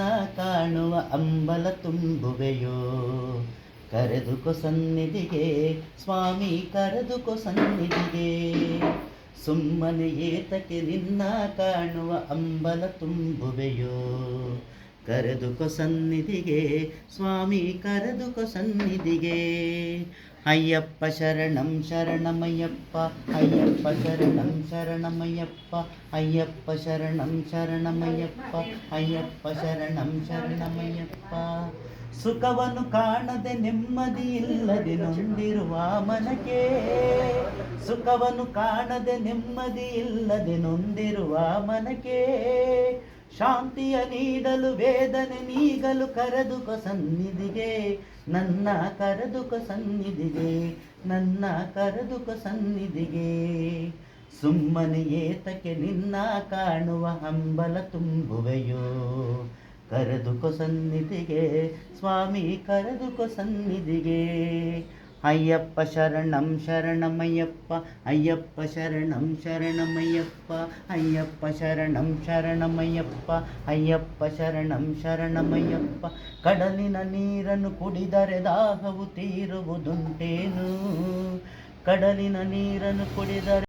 ನಿನ್ನ ಕಾಣುವ ಅಂಬಲ ತುಂಬುವೆಯೋ. ಕರೆದುಕೊ ಸನ್ನಿಧಿಗೆ ಸ್ವಾಮಿ, ಕರೆದುಕೊ ಸನ್ನಿಧಿಗೆ. ಸುಮ್ಮನೆ ಏತಕ್ಕೆ ನಿನ್ನ ಕಾಣುವ ಅಂಬಲ ತುಂಬುವೆಯೋ. ಕರೆದುಕೊ ಸನ್ನಿಧಿಗೆ ಸ್ವಾಮಿ, ಕರೆದುಕೊ ಸನ್ನಿಧಿಗೆ. ಅಯ್ಯಪ್ಪ ಶರಣಂ ಶರಣಮಯ್ಯಪ್ಪ, ಅಯ್ಯಪ್ಪ ಶರಣಂ ಶರಣಮಯ್ಯಪ್ಪ, ಅಯ್ಯಪ್ಪ ಶರಣಂ ಶರಣಮಯ್ಯಪ್ಪ, ಅಯ್ಯಪ್ಪ ಶರಣಂ ಶರಣಮಯ್ಯಪ್ಪ. ಸುಖವನ್ನು ಕಾಣದೆ ನೆಮ್ಮದಿ ಇಲ್ಲದೆ ನೊಂದಿರುವ ಮನಕ್ಕೆ, ಸುಖವನ್ನು ಕಾಣದೆ ನೆಮ್ಮದಿ ಇಲ್ಲದೆ ನೊಂದಿರುವ ಮನಕ್ಕೆ, ಶಾಂತಿಯ ನೀಡಲು ವೇದನೆ ನೀಗಲು ಕರೆದುಕೊ ಸನ್ನಿಧಿಗೆ. ನನ್ನ ಕರೆದುಕೊ ಸನ್ನಿಧಿಗೆ, ನನ್ನ ಕರೆದುಕೊ ಸನ್ನಿಧಿಗೆ. ಸುಮ್ಮನೆ ಏತಕ್ಕೆ ನಿನ್ನ ಕಾಣುವ ಹಂಬಲ ತುಂಬುವೆಯೋ. ಕರೆದುಕೊ ಸನ್ನಿಧಿಗೆ ಸ್ವಾಮಿ, ಕರೆದುಕೊ ಸನ್ನಿಧಿಗೆ. ಅಯ್ಯಪ್ಪ ಶರಣಂ ಶರಣಮಯ್ಯಪ್ಪ, ಅಯ್ಯಪ್ಪ ಶರಣಂ ಶರಣಮಯ್ಯಪ್ಪ, ಅಯ್ಯಪ್ಪ ಶರಣಂ ಶರಣಮಯ್ಯಪ್ಪ, ಅಯ್ಯಪ್ಪ ಶರಣಂ ಶರಣಮಯ್ಯಪ್ಪ. ಕಡಲಿನ ನೀರನ್ನು ಕುಡಿದರೆ ದಾಹವು ತೀರುವುದುಂಟೇನು. ಕಡಲಿನ ನೀರನ್ನು ಕುಡಿದರೆ